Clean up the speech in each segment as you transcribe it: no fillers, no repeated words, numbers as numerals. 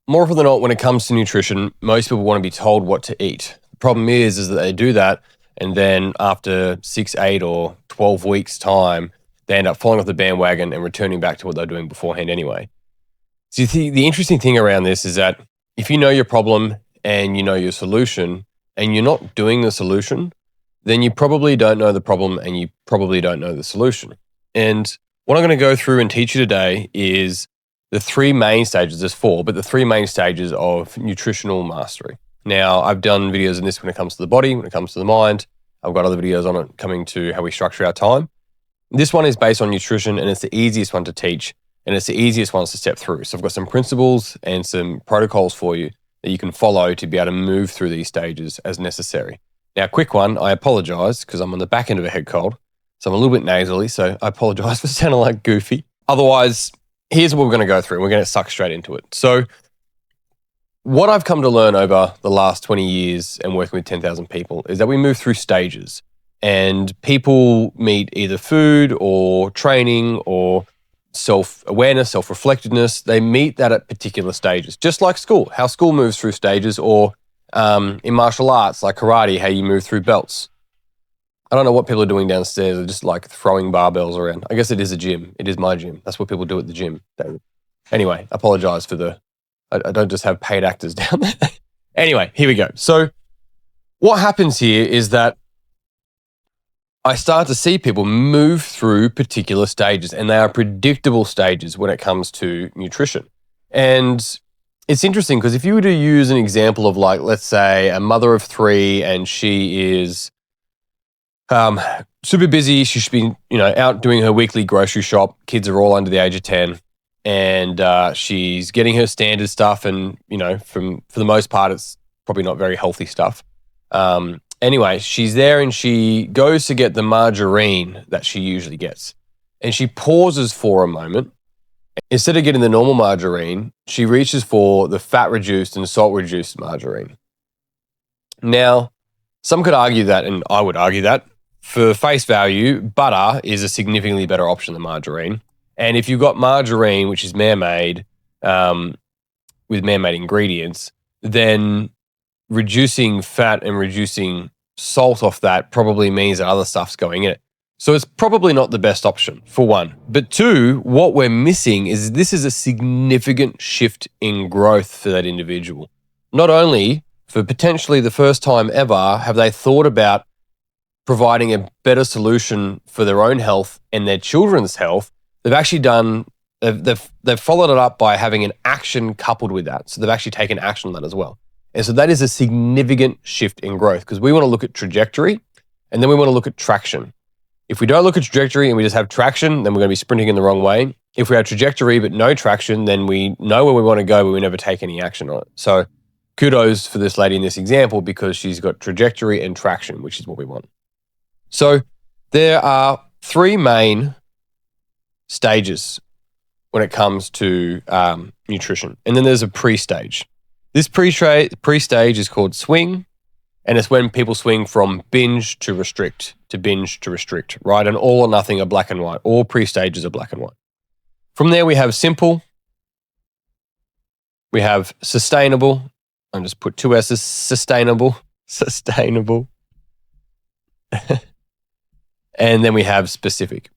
more often than not, when it comes to nutrition, most people want to be told what to eat. The problem is that they do that, and then after 6, 8, or 12 weeks' time, they end up falling off the bandwagon and returning back to what they're doing beforehand anyway. So the interesting thing around this is that if you know your problem and you know your solution, and you're not doing the solution, then you probably don't know the problem and you probably don't know the solution. And what I'm going to go through and teach you today is the 3 main stages. There's 4, but the 3 main stages of nutritional mastery. Now, I've done videos on this when it comes to the body, when it comes to the mind. I've got other videos on it coming to how we structure our time. This one is based on nutrition, and it's the easiest one to teach, and it's the easiest ones to step through. So I've got some principles and some protocols for you that you can follow to be able to move through these stages as necessary. Now, quick one, I apologize because I'm on the back end of a head cold, so I'm a little bit nasally, so I apologize for sounding like goofy. Otherwise, here's what we're going to go through, and we're going to suck straight into it. So what I've come to learn over the last 20 years and working with 10,000 people is that we move through stages, and people meet either food or training or self-awareness, self-reflectiveness. They meet that at particular stages, just like school, how school moves through stages, or in martial arts like karate, how you move through belts. I don't know what people are doing downstairs. They're just like throwing barbells around. I guess it is a gym. It is my gym. That's what people do at the gym, David. Anyway, apologize for I don't just have paid actors down there. Anyway, here we go. So what happens here is that I start to see people move through particular stages, and they are predictable stages when it comes to nutrition. And it's interesting because if you were to use an example of, like, let's say a mother of 3 and she is super busy. She should be, out doing her weekly grocery shop. Kids are all under the age of 10, and she's getting her standard stuff. And, for the most part, it's probably not very healthy stuff. Anyway, she's there and she goes to get the margarine that she usually gets. And she pauses for a moment. Instead of getting the normal margarine, she reaches for the fat-reduced and salt-reduced margarine. Now, some could argue that, and I would argue that, for face value, butter is a significantly better option than margarine. And if you've got margarine, which is man-made, with man-made ingredients, then reducing fat and reducing salt off that probably means that other stuff's going in it. So it's probably not the best option, for one. But 2, what we're missing is this is a significant shift in growth for that individual. Not only for potentially the first time ever have they thought about providing a better solution for their own health and their children's health, they've actually they've followed it up by having an action coupled with that. So they've actually taken action on that as well. And so that is a significant shift in growth, because we want to look at trajectory and then we want to look at traction. If we don't look at trajectory and we just have traction, then we're going to be sprinting in the wrong way. If we have trajectory but no traction, then we know where we want to go, but we never take any action on it. So kudos for this lady in this example, because she's got trajectory and traction, which is what we want. So there are 3 main stages when it comes to nutrition. And then there's a pre-stage. This pre-stage is called swing, and it's when people swing from binge to restrict, right? And all or nothing are black and white. All pre-stages are black and white. From there, we have simple. We have sustainable. I'll just put 2 S's, sustainable. And then we have specific.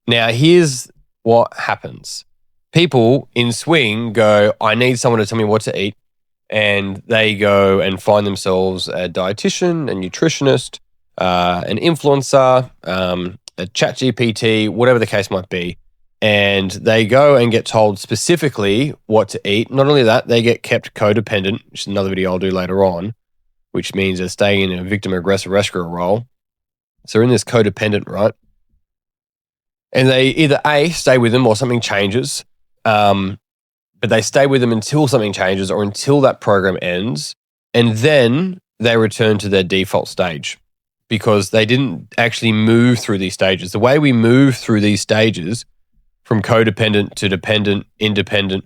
Now, here's what happens. People in swing go, I need someone to tell me what to eat. And they go and find themselves a dietitian, a nutritionist, an influencer, a chat GPT, whatever the case might be. And they go and get told specifically what to eat. Not only that, they get kept codependent, which is another video I'll do later on, which means they're staying in a victim, aggressor, rescuer role. So they're in this codependent, right? And they either A, stay with them or something changes. But they stay with them until something changes or until that program ends, and then they return to their default stage because they didn't actually move through these stages. The way we move through these stages, from codependent to dependent, independent,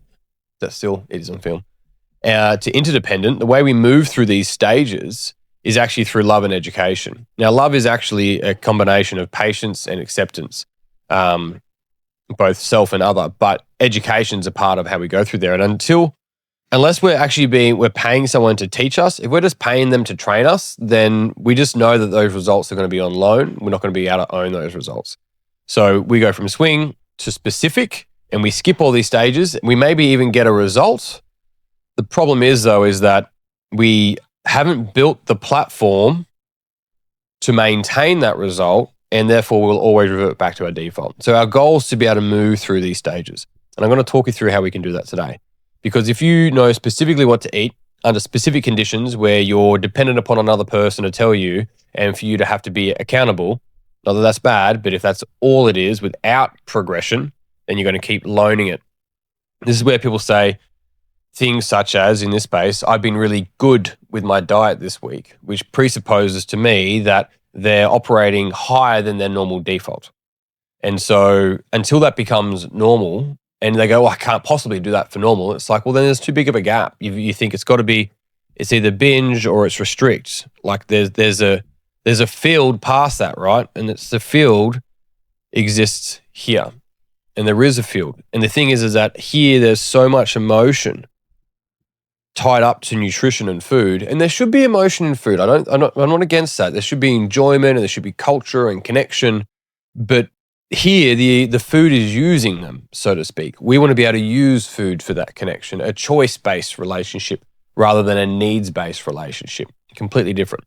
it is on film, to interdependent, the way we move through these stages is actually through love and education. Now, love is actually a combination of patience and acceptance. Both self and other, but education's a part of how we go through there. And until unless we're paying someone to teach us, if we're just paying them to train us, then we just know that those results are going to be on loan. We're not going to be able to own those results. So we go from swing to specific and we skip all these stages. We maybe even get a result. The problem is, though, is that we haven't built the platform to maintain that result, and therefore we'll always revert back to our default. So our goal is to be able to move through these stages. And I'm going to talk you through how we can do that today. Because if you know specifically what to eat under specific conditions where you're dependent upon another person to tell you and for you to have to be accountable, not that that's bad, but if that's all it is without progression, then you're going to keep loaning it. This is where people say things such as, in this space, I've been really good with my diet this week, which presupposes to me that they're operating higher than their normal default. And so until that becomes normal, and they go, I can't possibly do that for normal. It's like, well, then there's too big of a gap. You think it's got to be, it's either binge or it's restrict. Like there's a field past that, right? And it's the field exists here. And there is a field. And the thing is that here there's so much emotion tied up to nutrition and food. And there should be emotion in food. I'm not against that. There should be enjoyment and there should be culture and connection. But here, the food is using them, so to speak. We want to be able to use food for that connection, a choice-based relationship rather than a needs-based relationship. Completely different.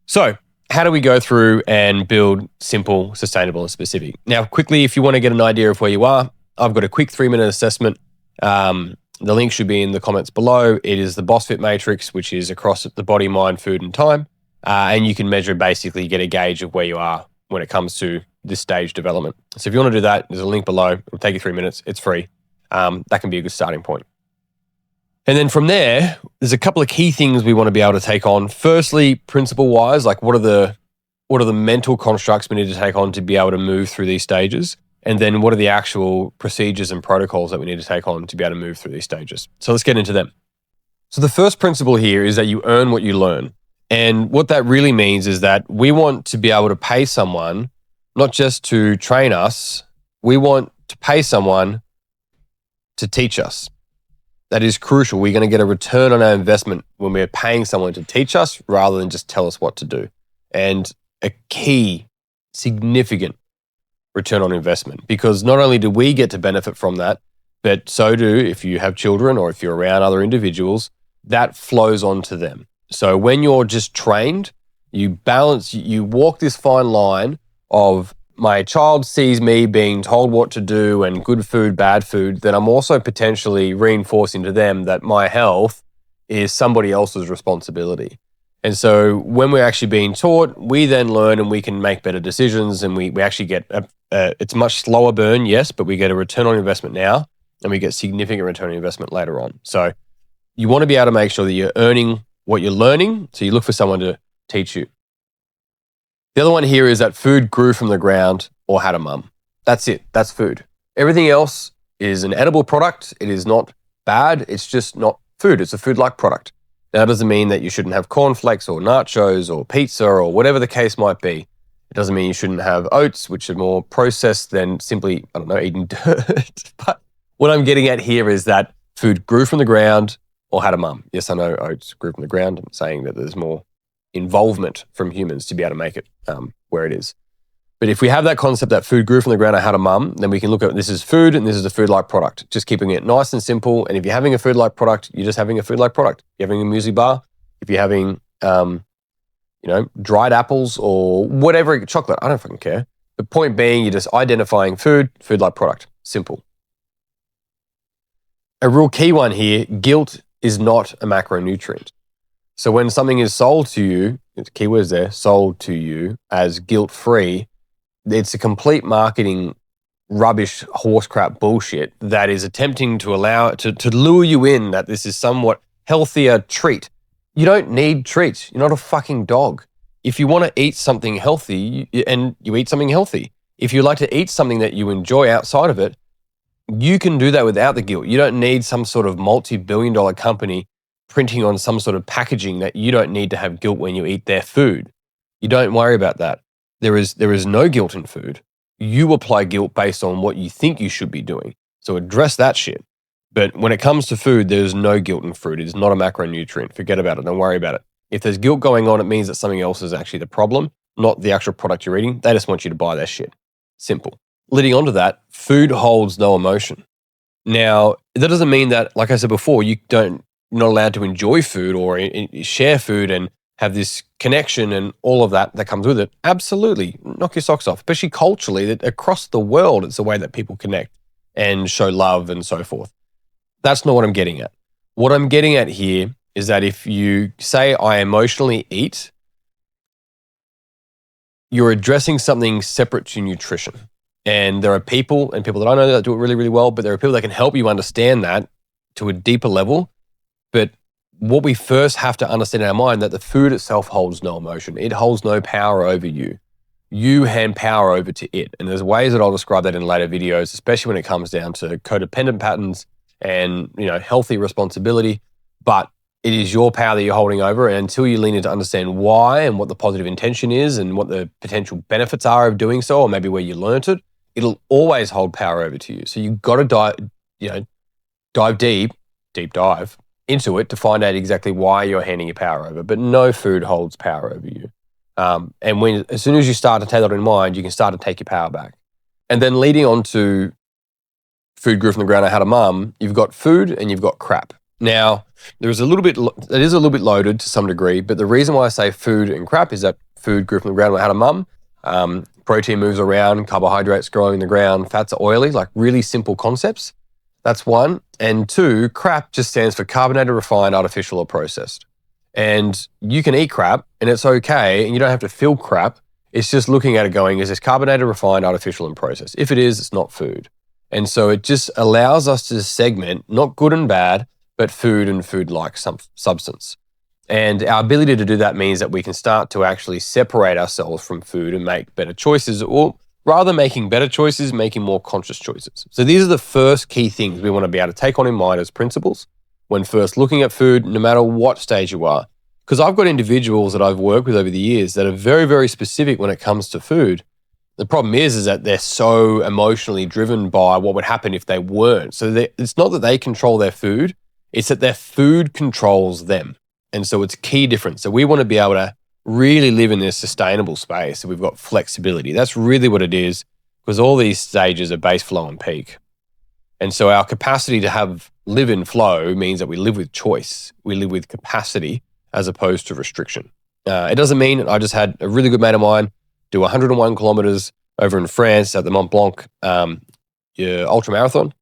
So how do we go through and build simple, sustainable, and specific? Now, quickly, if you want to get an idea of where you are, I've got a quick 3-minute assessment. The link should be in the comments below. It is the BSFT Matrix, which is across the body, mind, food, and time. And you can measure, basically get a gauge of where you are when it comes to this stage development. So if you want to do that, there's a link below. It'll take you 3 minutes. It's free. That can be a good starting point. And then from there, there's a couple of key things we want to be able to take on. Firstly, principle-wise, like what are the mental constructs we need to take on to be able to move through these stages? And then what are the actual procedures and protocols that we need to take on to be able to move through these stages? So let's get into them. So the first principle here is that you earn what you learn. And what that really means is that we want to be able to pay someone not just to train us, we want to pay someone to teach us. That is crucial. We're going to get a return on our investment when we're paying someone to teach us rather than just tell us what to do. And a key, significant return on investment, because not only do we get to benefit from that, but so do, if you have children or if you're around other individuals, that flows on to them. So when you're just trained, you walk this fine line of my child sees me being told what to do and good food, bad food, then I'm also potentially reinforcing to them that my health is somebody else's responsibility. And so when we're actually being taught, we then learn and we can make better decisions, and we actually get it's a much slower burn, yes, but we get a return on investment now and we get significant return on investment later on. So you want to be able to make sure that you're earning what you're learning, so you look for someone to teach you. The other one here is that food grew from the ground or had a mum. That's it. That's food. Everything else is an edible product. It is not bad. It's just not food. It's a food-like product. Now, that doesn't mean that you shouldn't have cornflakes or nachos or pizza or whatever the case might be. It doesn't mean you shouldn't have oats, which are more processed than simply, eating dirt. But what I'm getting at here is that food grew from the ground or had a mum. Yes, I know oats grew from the ground. I'm saying that there's more involvement from humans to be able to make it where it is. But if we have that concept that food grew from the ground or had a mum, then we can look at this is food and this is a food-like product, just keeping it nice and simple. And if you're having a food-like product, you're just having a food-like product. If you're having a muesli bar, if you're having, dried apples or whatever, chocolate, I don't fucking care. The point being, you're just identifying food, food-like product. Simple. A real key one here, guilt is not a macronutrient. So when something is sold to you, keywords there, sold to you as guilt-free, it's a complete marketing rubbish horse crap bullshit that is attempting to allow to lure you in that this is somewhat healthier treat. You don't need treats. You're not a fucking dog. If you want to eat something healthy, and you eat something healthy. If you like to eat something that you enjoy outside of it, you can do that without the guilt. You don't need some sort of multi-billion-dollar company printing on some sort of packaging that you don't need to have guilt when you eat their food. You don't worry about that. There is no guilt in food. You apply guilt based on what you think you should be doing. So address that shit. But when it comes to food, there's no guilt in fruit. It is not a macronutrient. Forget about it. Don't worry about it. If there's guilt going on, it means that something else is actually the problem, not the actual product you're eating. They just want you to buy their shit. Simple. Leading on to that, food holds no emotion. Now, that doesn't mean that, like I said before, you're not allowed to enjoy food or share food and have this connection and all of that comes with it. Absolutely. Knock your socks off. Especially culturally, that across the world, it's the way that people connect and show love and so forth. That's not what I'm getting at. What I'm getting at here is that if you say, I emotionally eat, you're addressing something separate to nutrition. And there are people, and people that I know that do it really, really well, but there are people that can help you understand that to a deeper level. But what we first have to understand in our mind, that the food itself holds no emotion. It holds no power over you. You hand power over to it. And there's ways that I'll describe that in later videos, especially when it comes down to codependent patterns and healthy responsibility. But it is your power that you're holding over. And until you lean in to understand why and what the positive intention is and what the potential benefits are of doing so, or maybe where you learnt it, it'll always hold power over to you. So you've got to dive deep dive into it to find out exactly why you're handing your power over. But no food holds power over you. And as soon as you start to take that in mind, you can start to take your power back. And then leading on to food grew from the ground, I had a mum, you've got food and you've got crap. Now, it is a little bit loaded to some degree, but the reason why I say food and crap is that food grew from the ground when I had a mum. Protein moves around, carbohydrates growing in the ground, fats are oily, like really simple concepts. That's one. And two, crap just stands for carbonated, refined, artificial, or processed. And you can eat crap and it's okay, and you don't have to feel crap. It's just looking at it going, is this carbonated, refined, artificial, and processed? If it is, it's not food. And so it just allows us to segment, not good and bad, but food and food-like substance. And our ability to do that means that we can start to actually separate ourselves from food and make better choices, or rather making better choices, making more conscious choices. So these are the first key things we want to be able to take on in mind as principles when first looking at food, no matter what stage you are. Because I've got individuals that I've worked with over the years that are very, very specific when it comes to food. The problem is that they're so emotionally driven by what would happen if they weren't. So it's not that they control their food, it's that their food controls them. And so it's a key difference. So we want to be able to really live in this sustainable space. So we've got flexibility. That's really what it is, because all these stages are base, flow, and peak. And so our capacity to live in flow means that we live with choice. We live with capacity as opposed to restriction. It doesn't mean, I just had a really good mate of mine do 101 kilometers over in France at the Mont Blanc ultra marathon.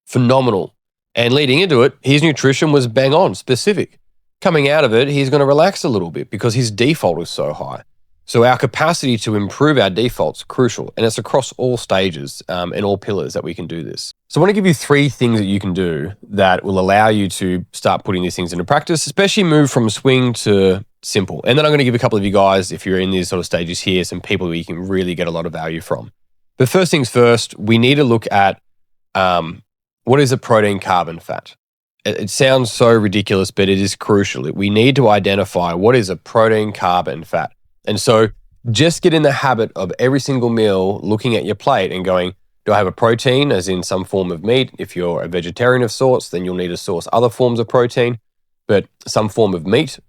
Phenomenal. And leading into it, his nutrition was bang on, specific. Coming out of it, he's going to relax a little bit because his default is so high. So our capacity to improve our default's crucial, and it's across all stages and all pillars that we can do this. So I want to give you 3 things that you can do that will allow you to start putting these things into practice, especially move from swing to simple. And then I'm going to give a couple of you guys, if you're in these sort of stages here, some people who you can really get a lot of value from. But first things first, we need to look at what is a protein, carb, and fat. It sounds so ridiculous, but it is crucial. We need to identify what is a protein, carb, and fat. And so just get in the habit of every single meal looking at your plate and going, do I have a protein, as in some form of meat? If you're a vegetarian of sorts, then you'll need to source other forms of protein, but some form of meat,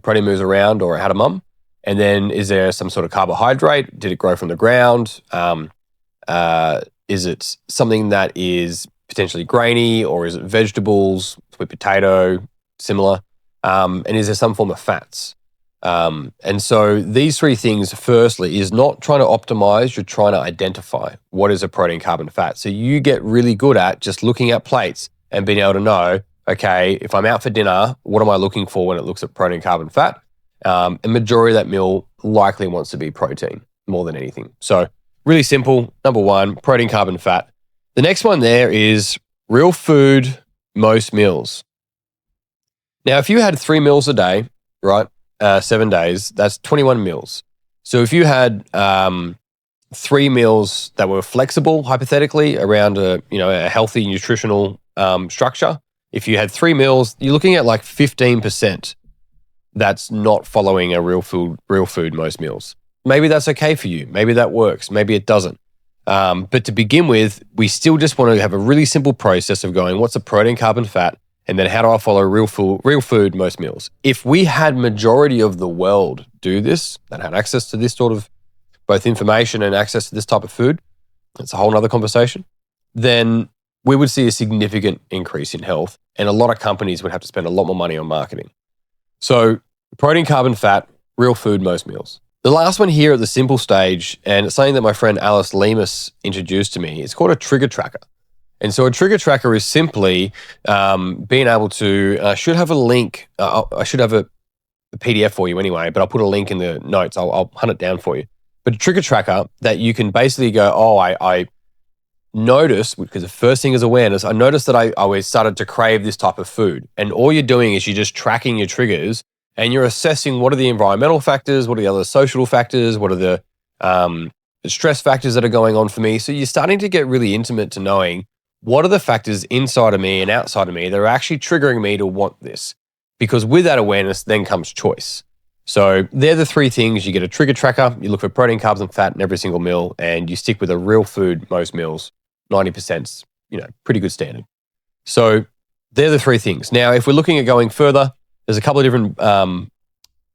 protein moves around, or it had a mum. And then is there some sort of carbohydrate? Did it grow from the ground? Is it something that is potentially grainy, or is it vegetables, sweet potato, similar? And is there some form of fats? And so these 3 things, firstly, is not trying to optimize, you're trying to identify what is a protein, carb, and fat. So you get really good at just looking at plates and being able to know, okay, if I'm out for dinner, what am I looking for when it looks at protein, carb, and fat? And majority of that meal likely wants to be protein more than anything. So really simple. Number 1, protein, carb, and fat. The next one there is real food, most meals. Now, if you had 3 meals a day, right, 7 days, that's 21 meals. So if you had 3 meals that were flexible, hypothetically, around a healthy nutritional structure, if you had 3 meals, you're looking at like 15% that's not following a real food, most meals. Maybe that's okay for you. Maybe that works. Maybe it doesn't. But to begin with, we still just want to have a really simple process of going, what's the protein, carb, and fat? And then how do I follow real food most meals? If we had majority of the world do this and had access to this sort of both information and access to this type of food, that's a whole nother conversation, then we would see a significant increase in health, and a lot of companies would have to spend a lot more money on marketing. So protein, carb, and fat, real food most meals. The last one here at the simple stage, and it's something that my friend Alice Lemus introduced to me, it's called a trigger tracker. And so a trigger tracker is simply being able to, I should have a link, I should have a PDF for you anyway, but I'll put a link in the notes, I'll hunt it down for you. But a trigger tracker that you can basically go, oh, I noticed, because the first thing is awareness, I noticed that I always started to crave this type of food. And all you're doing is you're just tracking your triggers and you're assessing what are the environmental factors, what are the other social factors, what are the stress factors that are going on for me. So you're starting to get really intimate to knowing what are the factors inside of me and outside of me that are actually triggering me to want this. Because with that awareness then comes choice. So they're the three things. You get a trigger tracker, you look for protein, carbs, and fat in every single meal, and you stick with a real food most meals. 90%'s, pretty good standard. So they're the three things. Now, if we're looking at going further, there's a couple of different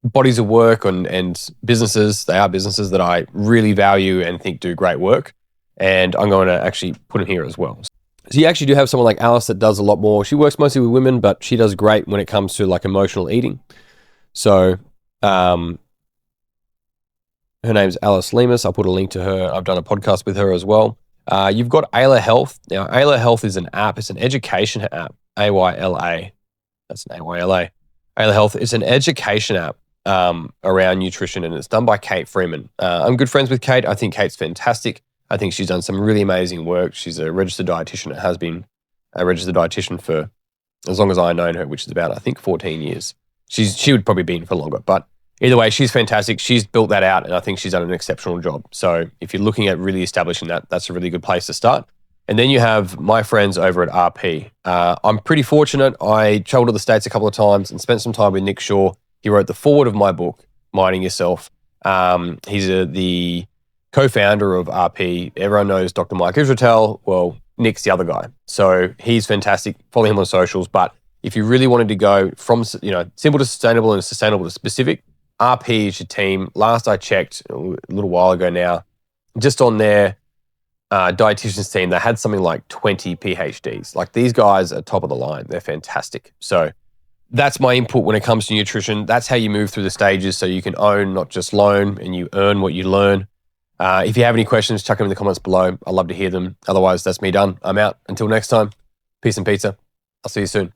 bodies of work and businesses. They are businesses that I really value and think do great work. And I'm going to actually put them here as well. So you actually do have someone like Alice that does a lot more. She works mostly with women, but she does great when it comes to like emotional eating. So her name's Alice Lemus. I'll put a link to her. I've done a podcast with her as well. You've got AYLA Health. Now, AYLA Health is an app. It's an education app. AYLA. That's an AYLA. AYLA Health is an education app around nutrition, and it's done by Kate Freeman. I'm good friends with Kate. I think Kate's fantastic. I think she's done some really amazing work. She's a registered dietitian. It has been a registered dietitian for as long as I've known her, which is about, I think, 14 years. She would probably be in for longer, but either way, she's fantastic. She's built that out, and I think she's done an exceptional job. So if you're looking at really establishing that, that's a really good place to start. And then you have my friends over at RP. I'm pretty fortunate. I traveled to the States a couple of times and spent some time with Nick Shaw. He wrote the foreword of my book, Minding Yourself. He's the co-founder of RP. Everyone knows Dr. Mike Israetel. Well, Nick's the other guy. So he's fantastic. Follow him on socials. But if you really wanted to go from simple to sustainable and sustainable to specific, RP is your team. Last I checked, a little while ago now, just on their dietitians team, they had something like 20 PhDs. Like, these guys are top of the line. They're fantastic. So that's my input when it comes to nutrition. That's how you move through the stages so you can own, not just loan, and you earn what you learn. If you have any questions, chuck them in the comments below. I'd love to hear them. Otherwise, that's me done. I'm out. Until next time, peace and pizza. I'll see you soon.